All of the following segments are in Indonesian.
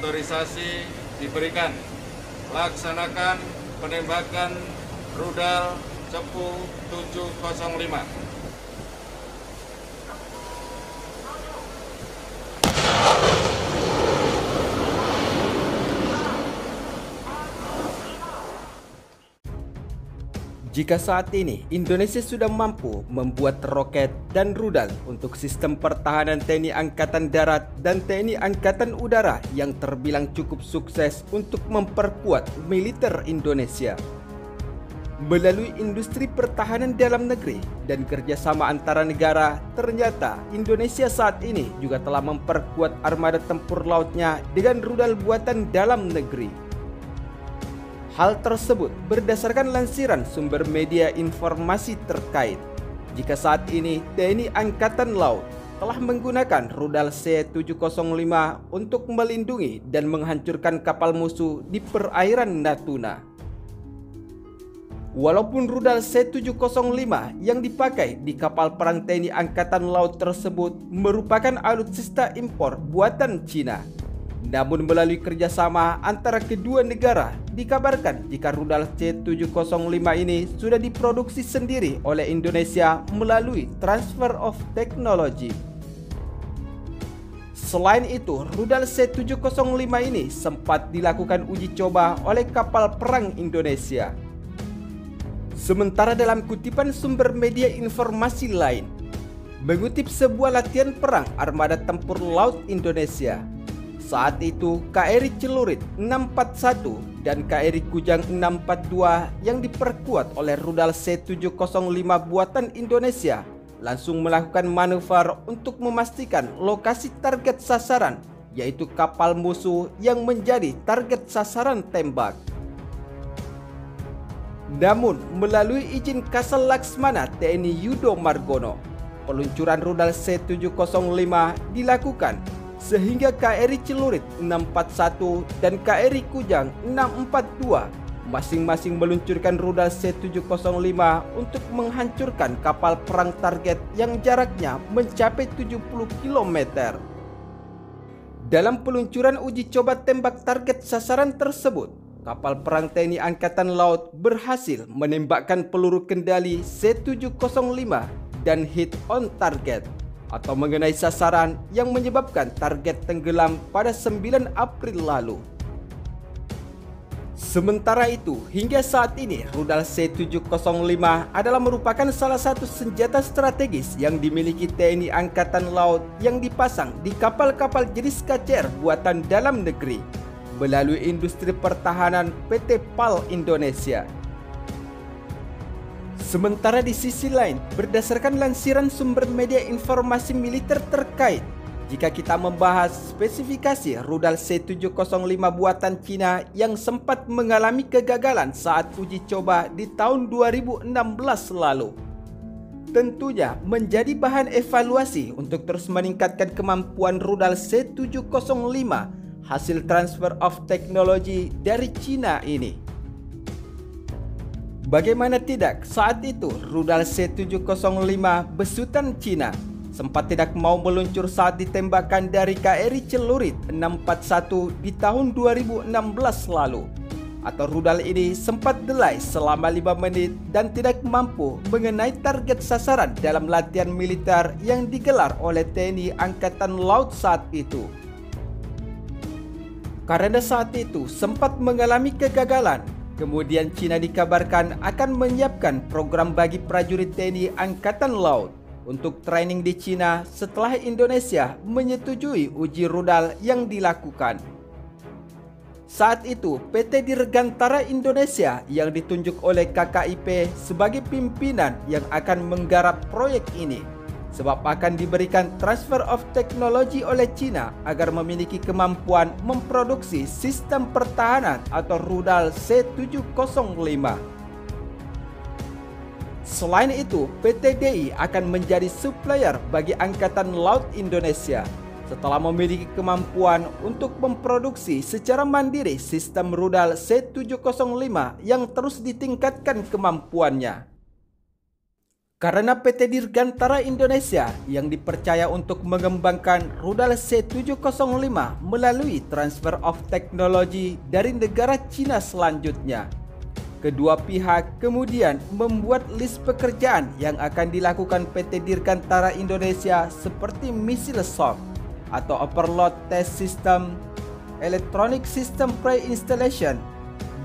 otorisasi diberikan. Laksanakan penembakan rudal Cepu 705. Jika saat ini Indonesia sudah mampu membuat roket dan rudal untuk sistem pertahanan TNI Angkatan Darat dan TNI Angkatan Udara yang terbilang cukup sukses untuk memperkuat militer Indonesia. Melalui industri pertahanan dalam negeri dan kerjasama antara negara, ternyata Indonesia saat ini juga telah memperkuat armada tempur lautnya dengan rudal buatan dalam negeri. Hal tersebut berdasarkan lansiran sumber media informasi terkait. Jika saat ini TNI Angkatan Laut telah menggunakan rudal C705 untuk melindungi dan menghancurkan kapal musuh di perairan Natuna. Walaupun rudal C705 yang dipakai di kapal perang TNI Angkatan Laut tersebut merupakan alutsista impor buatan Cina, namun melalui kerjasama antara kedua negara, dikabarkan jika rudal C705 ini sudah diproduksi sendiri oleh Indonesia melalui transfer of technology. Selain itu, rudal C705 ini sempat dilakukan uji coba oleh kapal perang Indonesia. Sementara dalam kutipan sumber media informasi lain, mengutip sebuah latihan perang armada tempur laut Indonesia, saat itu KRI Celurit 641 dan KRI Kujang 642 yang diperkuat oleh rudal C705 buatan Indonesia langsung melakukan manuver untuk memastikan lokasi target sasaran, yaitu kapal musuh yang menjadi target sasaran tembak. Namun melalui izin Kasal Laksmana TNI Yudo Margono, peluncuran rudal C705 dilakukan sehingga KRI Celurit 641 dan KRI Kujang 642 masing-masing meluncurkan rudal C705 untuk menghancurkan kapal perang target yang jaraknya mencapai 70 km. Dalam peluncuran uji coba tembak target sasaran tersebut, kapal perang TNI Angkatan Laut berhasil menembakkan peluru kendali C705 dan hit on target atau mengenai sasaran yang menyebabkan target tenggelam pada 9 April lalu. Sementara itu, hingga saat ini rudal C705 adalah merupakan salah satu senjata strategis yang dimiliki TNI Angkatan Laut yang dipasang di kapal-kapal jenis KCR buatan dalam negeri melalui industri pertahanan PT PAL Indonesia. Sementara di sisi lain, berdasarkan lansiran sumber media informasi militer terkait, jika kita membahas spesifikasi rudal C705 buatan Cina yang sempat mengalami kegagalan saat uji coba di tahun 2016 lalu, tentunya menjadi bahan evaluasi untuk terus meningkatkan kemampuan rudal C705 hasil transfer of technology dari Cina ini. Bagaimana tidak, saat itu rudal C705 besutan Cina sempat tidak mau meluncur saat ditembakkan dari KRI Celurit 641 di tahun 2016 lalu. Atau rudal ini sempat delay selama 5 menit dan tidak mampu mengenai target sasaran dalam latihan militer yang digelar oleh TNI Angkatan Laut saat itu. Karena saat itu sempat mengalami kegagalan, kemudian Cina dikabarkan akan menyiapkan program bagi prajurit TNI Angkatan Laut untuk training di Cina setelah Indonesia menyetujui uji rudal yang dilakukan. Saat itu, PT Dirgantara Indonesia yang ditunjuk oleh KKIP sebagai pimpinan yang akan menggarap proyek ini, sebab akan diberikan transfer of technology oleh Cina agar memiliki kemampuan memproduksi sistem pertahanan atau rudal C705. Selain itu, PT DI akan menjadi supplier bagi Angkatan Laut Indonesia setelah memiliki kemampuan untuk memproduksi secara mandiri sistem rudal C705 yang terus ditingkatkan kemampuannya. Karena PT Dirgantara Indonesia yang dipercaya untuk mengembangkan rudal C705 melalui transfer of technology dari negara Cina selanjutnya. Kedua pihak kemudian membuat list pekerjaan yang akan dilakukan PT Dirgantara Indonesia seperti missile soft atau overload test system, electronic system pre-installation,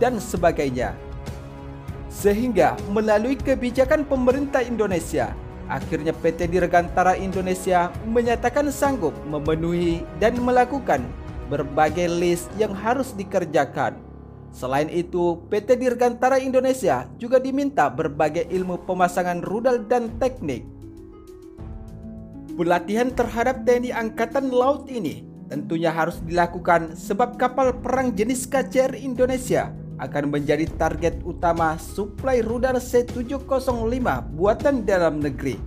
dan sebagainya. Sehingga melalui kebijakan pemerintah Indonesia, akhirnya PT Dirgantara Indonesia menyatakan sanggup memenuhi dan melakukan berbagai list yang harus dikerjakan. Selain itu, PT Dirgantara Indonesia juga diminta berbagai ilmu pemasangan rudal dan teknik. Pelatihan terhadap TNI Angkatan Laut ini tentunya harus dilakukan sebab kapal perang jenis KCR Indonesia akan menjadi target utama suplai rudal C705 buatan dalam negeri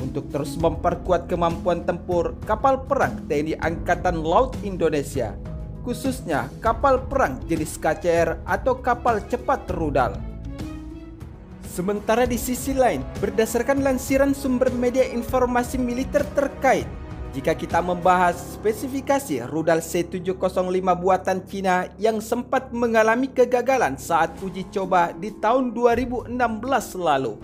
untuk terus memperkuat kemampuan tempur kapal perang TNI Angkatan Laut Indonesia, khususnya kapal perang jenis KCR atau kapal cepat rudal. Sementara di sisi lain, berdasarkan lansiran sumber media informasi militer terkait, jika kita membahas spesifikasi rudal C705 buatan Cina yang sempat mengalami kegagalan saat uji coba di tahun 2016 lalu,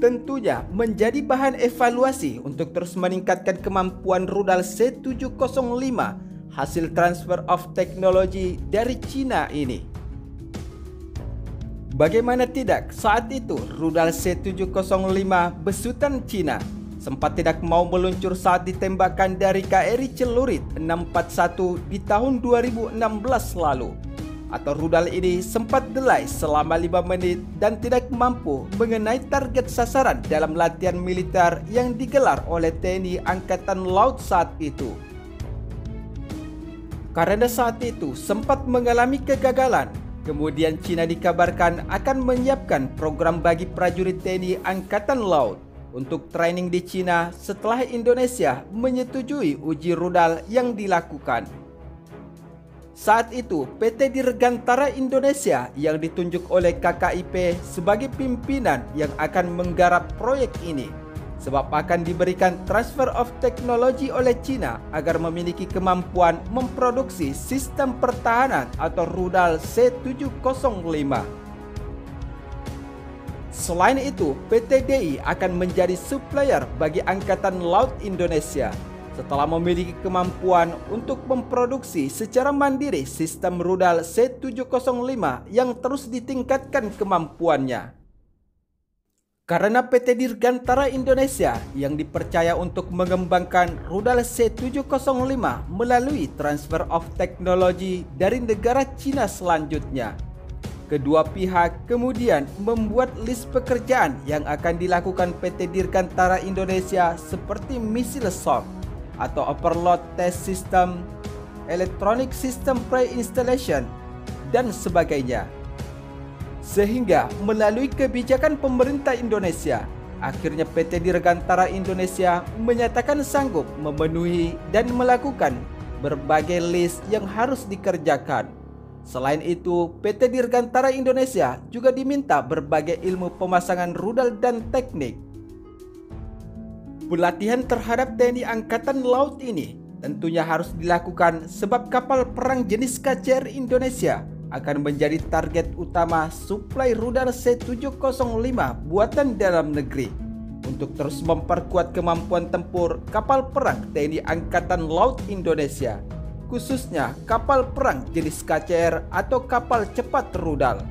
tentunya menjadi bahan evaluasi untuk terus meningkatkan kemampuan rudal C705 hasil transfer of technology dari Cina ini. Bagaimana tidak, saat itu rudal C705 besutan Cina sempat tidak mau meluncur saat ditembakkan dari KRI Celurit 641 di tahun 2016 lalu. Atau rudal ini sempat delay selama 5 menit dan tidak mampu mengenai target sasaran dalam latihan militer yang digelar oleh TNI Angkatan Laut saat itu. Karena saat itu sempat mengalami kegagalan, kemudian Cina dikabarkan akan menyiapkan program bagi prajurit TNI Angkatan Laut untuk training di Cina setelah Indonesia menyetujui uji rudal yang dilakukan. Saat itu, PT Dirgantara Indonesia yang ditunjuk oleh KKIP sebagai pimpinan yang akan menggarap proyek ini, sebab akan diberikan transfer of technology oleh Cina agar memiliki kemampuan memproduksi sistem pertahanan atau rudal C705. Selain itu, PT DI akan menjadi supplier bagi Angkatan Laut Indonesia setelah memiliki kemampuan untuk memproduksi secara mandiri sistem rudal C705 yang terus ditingkatkan kemampuannya. Karena PT Dirgantara Indonesia yang dipercaya untuk mengembangkan rudal C705 melalui transfer of technology dari negara Cina selanjutnya, kedua pihak kemudian membuat list pekerjaan yang akan dilakukan PT Dirgantara Indonesia seperti missile soft atau overload test system, electronic system pre-installation, dan sebagainya. Sehingga melalui kebijakan pemerintah Indonesia, akhirnya PT Dirgantara Indonesia menyatakan sanggup memenuhi dan melakukan berbagai list yang harus dikerjakan. Selain itu, PT Dirgantara Indonesia juga diminta berbagai ilmu pemasangan rudal dan teknik. Pelatihan terhadap TNI Angkatan Laut ini tentunya harus dilakukan sebab kapal perang jenis KCR Indonesia akan menjadi target utama suplai rudal C705 buatan dalam negeri untuk terus memperkuat kemampuan tempur kapal perang TNI Angkatan Laut Indonesia, khususnya kapal perang jenis KCR atau kapal cepat rudal.